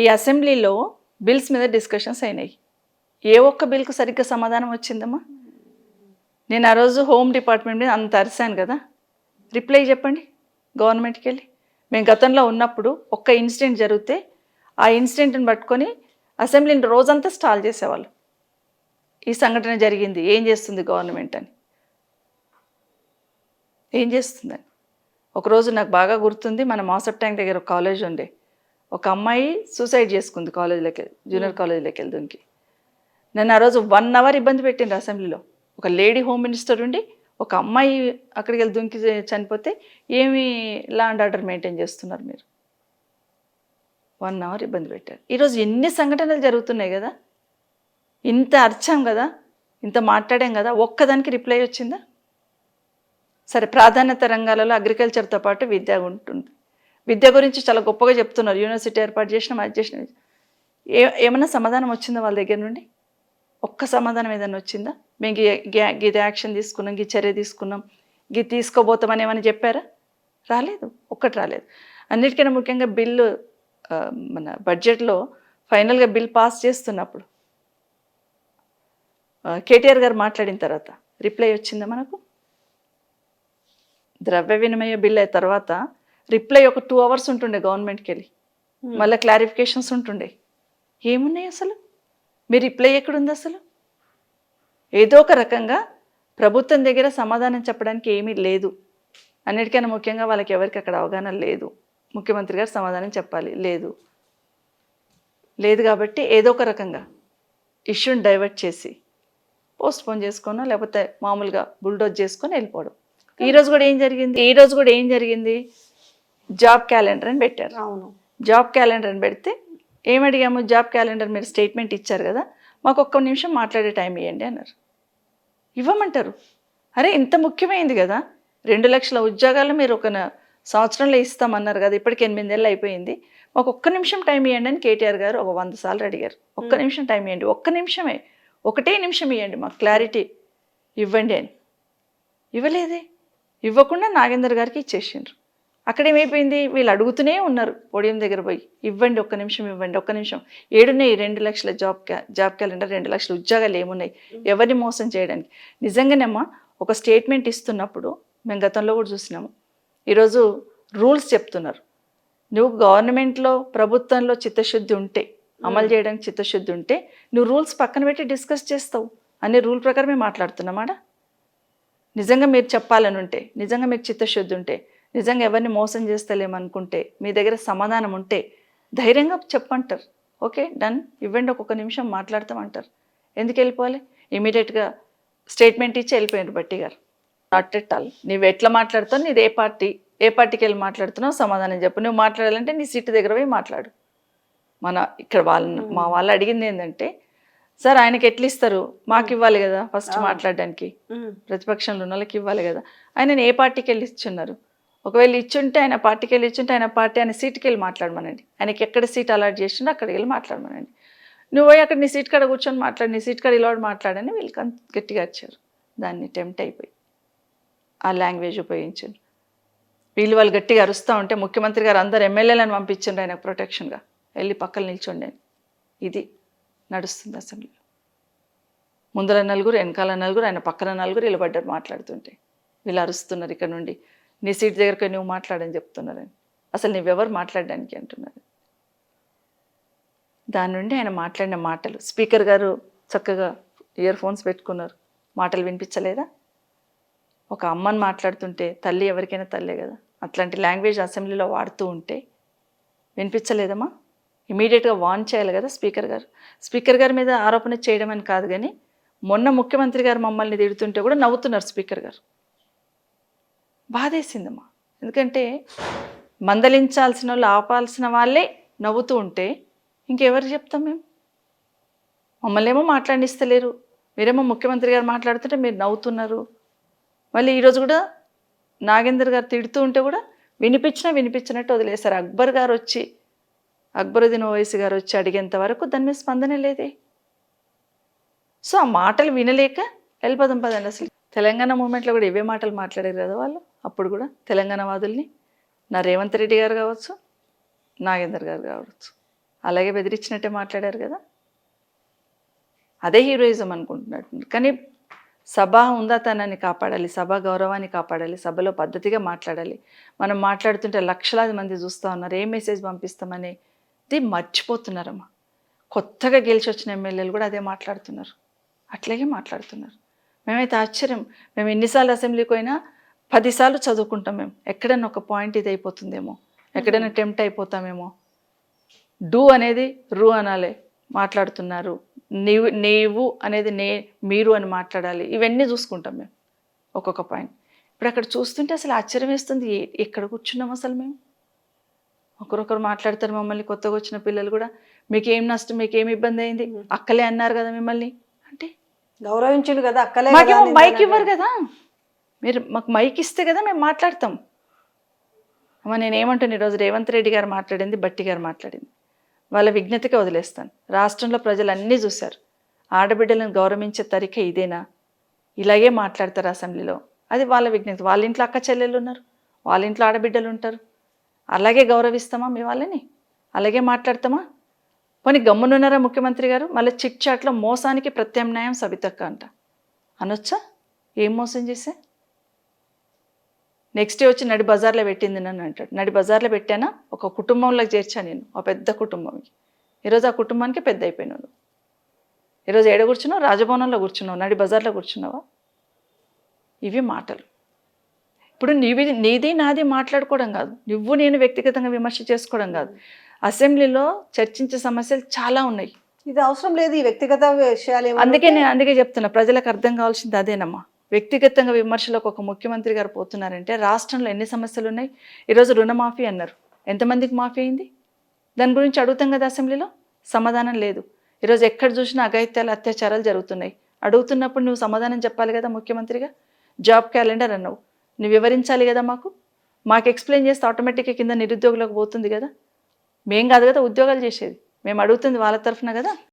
ఈ అసెంబ్లీలో బిల్స్ మీద డిస్కషన్స్ అయినాయి. ఏ ఒక్క బిల్కు సరిగ్గా సమాధానం వచ్చిందమ్మా? నేను ఆ రోజు హోమ్ డిపార్ట్మెంట్ మీద అంత అరిశాను కదా, రిప్లై చెప్పండి గవర్నమెంట్కి వెళ్ళి. మేము గతంలో ఉన్నప్పుడు ఒక్క ఇన్సిడెంట్ జరిగితే ఆ ఇన్సిడెంట్ని పట్టుకొని అసెంబ్లీని రోజంతా స్టాల్ చేసేవాళ్ళు. ఈ సంఘటన జరిగింది, ఏం చేస్తుంది గవర్నమెంట్ అని, ఏం చేస్తుందని. ఒకరోజు నాకు బాగా గుర్తుంది, మన మాసప్ ట్యాంక్ దగ్గర ఒక కాలేజ్ ఉండే, ఒక అమ్మాయి సూసైడ్ చేసుకుంది కాలేజీలోకి, జూనియర్ కాలేజీలోకి వెళ్ళి దుంకి. నన్ను ఆ రోజు 1 అవర్ ఇబ్బంది పెట్టింది అసెంబ్లీలో. ఒక లేడీ హోమ్ మినిస్టర్ ఉండి ఒక అమ్మాయి అక్కడికి వెళ్ళి దుంకి చనిపోతే ఏమి లా అండ్ ఆర్డర్ మెయింటైన్ చేస్తున్నారు మీరు? 1 అవర్ ఇబ్బంది పెట్టారు. ఈరోజు ఎన్ని సంఘటనలు జరుగుతున్నాయి కదా, ఇంత అర్చాం కదా, ఇంత మాట్లాడాం కదా, ఒక్కదానికి రిప్లై వచ్చిందా? సరే, ప్రాధాన్యత రంగాలలో అగ్రికల్చర్తో పాటు విద్య ఉంటుంది. విద్య గురించి చాలా గొప్పగా చెప్తున్నారు, యూనివర్సిటీ ఏర్పాటు చేసినాం, అది చేసినాం. ఏమన్నా సమాధానం వచ్చిందా వాళ్ళ దగ్గర నుండి? ఒక్క సమాధానం ఏదైనా వచ్చిందా? మేము ఇది యాక్షన్ తీసుకున్నాం, గీ చర్య తీసుకున్నాం, గీ తీసుకోబోతామని ఏమని చెప్పారా? రాలేదు, ఒక్కటి రాలేదు. అన్నిటికన్నా ముఖ్యంగా బిల్లు మన బడ్జెట్లో ఫైనల్గా బిల్ పాస్ చేస్తున్నప్పుడు కేటీఆర్ గారు మాట్లాడిన తర్వాత రిప్లై వచ్చిందా మనకు? ద్రవ్య వినిమయ బిల్ అయిన తర్వాత రిప్లై ఒక 2 అవర్స్ ఉంటుండే గవర్నమెంట్కి వెళ్ళి, మళ్ళీ క్లారిఫికేషన్స్ ఉంటుండే. ఏమున్నాయి అసలు? మీ రిప్లై ఎక్కడుంది అసలు? ఏదో ఒక రకంగా ప్రభుత్వం దగ్గర సమాధానం చెప్పడానికి ఏమీ లేదు. అన్నిటికన్నా ముఖ్యంగా వాళ్ళకి ఎవరికి అక్కడ అవగాహన లేదు. ముఖ్యమంత్రి గారు సమాధానం చెప్పాలి, లేదు కాబట్టి ఏదో ఒక రకంగా ఇష్యూని డైవర్ట్ చేసి పోస్ట్పోన్ చేసుకోనో లేకపోతే మామూలుగా బుల్డోజ్ చేసుకొని వెళ్ళిపోవడం. ఈరోజు కూడా ఏం జరిగింది? జాబ్ క్యాలెండర్ అని పెట్టారు. అవును, జాబ్ క్యాలెండర్ అని పెడితే ఏమడిగాము? జాబ్ క్యాలెండర్ మీరు స్టేట్మెంట్ ఇచ్చారు కదా, మాకు ఒక్క నిమిషం మాట్లాడే టైం ఇవ్వండి అన్నారు. ఇవ్వమంటారు. అరే, ఇంత ముఖ్యమైంది కదా, 2 లక్షల ఉద్యోగాలు మీరు ఒక సంవత్సరంలో ఇస్తామన్నారు కదా, ఇప్పటికి 8 ఏళ్ళు అయిపోయింది, మాకు ఒక్క నిమిషం టైం ఇవ్వండి అని కేటీఆర్ గారు ఒక 100 సార్లు అడిగారు. ఒక్క నిమిషం టైం ఇవ్వండి, ఒక్క నిమిషమే, ఒకటే నిమిషం ఇవ్వండి, మాకు క్లారిటీ ఇవ్వండి అని. ఇవ్వలేదే. ఇవ్వకుండా నాగేందర్ గారికి ఇచ్చేసిండ్రు. అక్కడ ఏమైపోయింది? వీళ్ళు అడుగుతూనే ఉన్నారు పోడియం దగ్గర పోయి, ఇవ్వండి, ఒక్క నిమిషం ఇవ్వండి, ఒక్క నిమిషం. ఏడున్నాయి 2 లక్షల జాబ్ క్యాలెండర్, 2 లక్షల ఉద్యోగాలు ఏమున్నాయి ఎవరిని మోసం చేయడానికి? నిజంగానేమ్మా ఒక స్టేట్మెంట్ ఇస్తున్నప్పుడు మేము గతంలో కూడా చూసినాము, ఈరోజు రూల్స్ చెప్తున్నారు. నువ్వు గవర్నమెంట్లో ప్రభుత్వంలో చిత్తశుద్ధి ఉంటే, అమలు చేయడానికి చిత్తశుద్ధి ఉంటే నువ్వు రూల్స్ పక్కన పెట్టి డిస్కస్ చేస్తావు. అన్ని రూల్ ప్రకారమే మాట్లాడుతున్నామాడ. నిజంగా మీరు చెప్పాలని ఉంటే, నిజంగా మీకు చిత్తశుద్ధి ఉంటే, నిజంగా ఎవరిని మోసం చేస్తలేమనుకుంటే, మీ దగ్గర సమాధానం ఉంటే ధైర్యంగా చెప్పంటారు. ఓకే డన్, ఇవ్వండి, ఒక్కొక్క నిమిషం మాట్లాడతామంటారు. ఎందుకు వెళ్ళిపోవాలి? ఇమీడియట్గా స్టేట్మెంట్ ఇచ్చి వెళ్ళిపోయారు బట్టి గారు. Not at all. నువ్వు ఎట్లా మాట్లాడుతావు, నీది ఏ పార్టీకి వెళ్ళి మాట్లాడుతున్నావు సమాధానం చెప్పు. నువ్వు మాట్లాడాలంటే నీ సీటు దగ్గర పోయి మాట్లాడు. ఇక్కడ మా వాళ్ళు అడిగింది ఏంటంటే, సార్ ఆయనకి ఎట్లా ఇస్తారు, మాకు ఇవ్వాలి కదా ఫస్ట్ మాట్లాడడానికి, ప్రతిపక్షంలో ఉన్న వాళ్ళకి ఇవ్వాలి కదా. ఆయన ఏ పార్టీకి వెళ్ళి ఇచ్చున్నారు? ఒకవేళ ఇచ్చుంటే ఆయన పార్టీకి వెళ్ళి ఇచ్చుంటే ఆయన పార్టీ ఆయన సీటుకి వెళ్ళి మాట్లాడమనండి. ఆయనకి ఎక్కడ సీట్ అలాట్ చేసిండో అక్కడికి వెళ్ళి మాట్లాడమనండి. నువ్వు పోయి అక్కడ నీ సీట్ కాడ కూర్చొని మాట్లాడు, నీ సీట్ కాడ ఇలా మాట్లాడని వీళ్ళకి అంత గట్టిగా వచ్చారు. దాన్ని టెంప్ట్ అయిపోయి ఆ లాంగ్వేజ్ ఉపయోగించారు. వాళ్ళు గట్టిగా అరుస్తూ ఉంటే ముఖ్యమంత్రి గారు అందరు ఎమ్మెల్యేలను పంపించండి ఆయనకు ప్రొటెక్షన్గా, వెళ్ళి పక్కన నిల్చోండి అని. ఇది నడుస్తుంది అసెంబ్లీలో. ముందర 4, వెనకాల 4, ఆయన పక్కన 4 నిలబడ్డారు మాట్లాడుతుంటే. వీళ్ళు అరుస్తున్నారు ఇక్కడ నుండి, నీ సీట్ దగ్గరకు నువ్వు మాట్లాడని చెప్తున్నారని. అసలు నువ్వెవరు మాట్లాడడానికి అంటున్నారు. దాని నుండి ఆయన మాట్లాడిన మాటలు, స్పీకర్ గారు చక్కగా ఇయర్ ఫోన్స్ పెట్టుకున్నారు, మాటలు వినిపించలేదా? ఒక అమ్మని మాట్లాడుతుంటే, తల్లి ఎవరికైనా తల్లే కదా, అట్లాంటి లాంగ్వేజ్ అసెంబ్లీలో వాడుతూ ఉంటే వినిపించలేదమ్మా? ఇమీడియట్గా వార్న్ చేయాలి కదా స్పీకర్ గారు. స్పీకర్ గారి మీద ఆరోపణ చేయడం అని కాదు, కానీ మొన్న ముఖ్యమంత్రి గారు మమ్మల్ని తిడుతుంటే కూడా నవ్వుతున్నారు స్పీకర్ గారు. బాధేసిందమ్మా. ఎందుకంటే మందలించాల్సిన వాళ్ళు, ఆపాల్సిన వాళ్ళే నవ్వుతూ ఉంటే ఇంకెవరు చెప్తాం మేము? మమ్మల్ని ఏమో మాట్లాడిస్తలేరు, మీరేమో ముఖ్యమంత్రి గారు మాట్లాడుతుంటే మీరు నవ్వుతున్నారు. మళ్ళీ ఈరోజు కూడా నాగేందర్ గారు తిడుతూ ఉంటే కూడా వినిపించినట్టు వదిలేశారు. అక్బరుద్దీన్ ఓవైసీ గారు వచ్చి అడిగేంత వరకు దాని మీద స్పందనే లేదే. సో ఆ మాటలు వినలేక వెళ్ళిపోదాం పదండి. అసలు తెలంగాణ మూమెంట్లో కూడా ఇవే మాటలు మాట్లాడారు కదా వాళ్ళు. అప్పుడు కూడా తెలంగాణ వాదుల్ని, నా రేవంత్ రెడ్డి గారు కావచ్చు, నాగేందర్ గారు కావచ్చు, అలాగే బెదిరించినట్టే మాట్లాడారు కదా. అదే హీరోయిజం అనుకుంటున్నట్టు. కానీ సభా హుందాతనాన్ని కాపాడాలి, సభా గౌరవాన్ని కాపాడాలి, సభలో పద్ధతిగా మాట్లాడాలి. మనం మాట్లాడుతుంటే లక్షలాది మంది చూస్తూ ఉన్నారు, ఏ మెసేజ్ పంపిస్తామనేది మర్చిపోతున్నారమ్మా. కొత్తగా గెలిచి వచ్చిన ఎమ్మెల్యేలు కూడా అదే మాట్లాడుతున్నారు, అట్లాగే మాట్లాడుతున్నారు. మేమైతే ఆశ్చర్యం. మేము ఎన్నిసార్లు అసెంబ్లీకి పోయినా 10 సార్లు చదువుకుంటాం. మేము ఎక్కడైనా ఒక పాయింట్ ఇది అయిపోతుందేమో, ఎక్కడైనా టెంప్ట్ అయిపోతామేమో. డూ అనేది రు అనాలి, మాట్లాడుతున్నారు. నీవు అనేది మీరు అని మాట్లాడాలి. ఇవన్నీ చూసుకుంటాం మేము ఒక్కొక్క పాయింట్. ఇప్పుడు అక్కడ చూస్తుంటే అసలు ఆశ్చర్యం వేస్తుంది. ఎక్కడ కూర్చున్నాం అసలు మేము? ఒకరొకరు మాట్లాడతారు మమ్మల్ని. కొత్తగా వచ్చిన పిల్లలు కూడా మీకేం నష్టం, మీకేం ఇబ్బంది అయింది, అక్కలే అన్నారు కదా మిమ్మల్ని అంటే. గౌరవించుడు కదా అక్కలే. మాకేమో మైక్ ఇవ్వరు కదా. మీరు మాకు మైక్ ఇస్తే కదా మేము మాట్లాడతాం. అమ్మ నేనేమంటాను, ఈరోజు రేవంత్ రెడ్డి గారు మాట్లాడింది, బట్టి గారు మాట్లాడింది వాళ్ళ విజ్ఞతకే వదిలేస్తాను. రాష్ట్రంలో ప్రజలు అన్నీ చూశారు. ఆడబిడ్డలను గౌరవించే తరిక ఇదేనా? ఇలాగే మాట్లాడతారు అసెంబ్లీలో? అది వాళ్ళ విజ్ఞత. వాళ్ళ ఇంట్లో అక్క చెల్లెళ్ళు ఉన్నారు, వాళ్ళ ఇంట్లో ఆడబిడ్డలు ఉంటారు. అలాగే గౌరవిస్తామా మీ వాళ్ళని? అలాగే మాట్లాడతామా? పోనీ గమ్మునున్నారా ముఖ్యమంత్రి గారు? మళ్ళీ చిట్ చాట్లో మోసానికి ప్రత్యామ్నాయం సబితక్క అంట అనొచ్చా? ఏం మోసం చేసే? నెక్స్ట్ డే వచ్చి నడి బజార్లో పెట్టింది నన్ను అంటాడు. నడి బజార్లో పెట్టానా? ఒక కుటుంబంలోకి చేర్చాను నేను, ఒక పెద్ద కుటుంబంకి. ఈరోజు ఆ కుటుంబానికి పెద్ద అయిపోయినాను. ఈరోజు ఏడ కూర్చున్నావు? రాజభవనంలో కూర్చున్నావు, నడి బజార్లో కూర్చున్నావా? ఇవి మాటలు. ఇప్పుడు నీది నాది మాట్లాడుకోవడం కాదు, నువ్వు నేను వ్యక్తిగతంగా విమర్శ చేసుకోవడం కాదు. అసెంబ్లీలో చర్చించే సమస్యలు చాలా ఉన్నాయి. ఇది అవసరం లేదు, ఈ వ్యక్తిగత విషయాలు. అందుకే చెప్తున్నా, ప్రజలకు అర్థం కావాల్సింది అదేనమ్మా. వ్యక్తిగతంగా విమర్శలకు ఒక ముఖ్యమంత్రి గారు పోతున్నారంటే రాష్ట్రంలో ఎన్ని సమస్యలు ఉన్నాయి. ఈరోజు రుణమాఫీ అన్నారు, ఎంతమందికి మాఫీ అయింది? దాని గురించి అడుగుతాం కదా అసెంబ్లీలో, సమాధానం లేదు. ఈరోజు ఎక్కడ చూసినా అఘాయిత్యాలు, అత్యాచారాలు జరుగుతున్నాయి. అడుగుతున్నప్పుడు నువ్వు సమాధానం చెప్పాలి కదా ముఖ్యమంత్రిగా. జాబ్ క్యాలెండర్ అన్నావు, నువ్వు వివరించాలి కదా మాకు ఎక్స్ప్లెయిన్ చేస్తే ఆటోమేటిక్గా కింద నిరుద్యోగులకు పోతుంది కదా. మేం కాదు కదా ఉద్యోగాలు చేసేది, మేము అడుగుతుంది వాళ్ళ తరఫున కదా.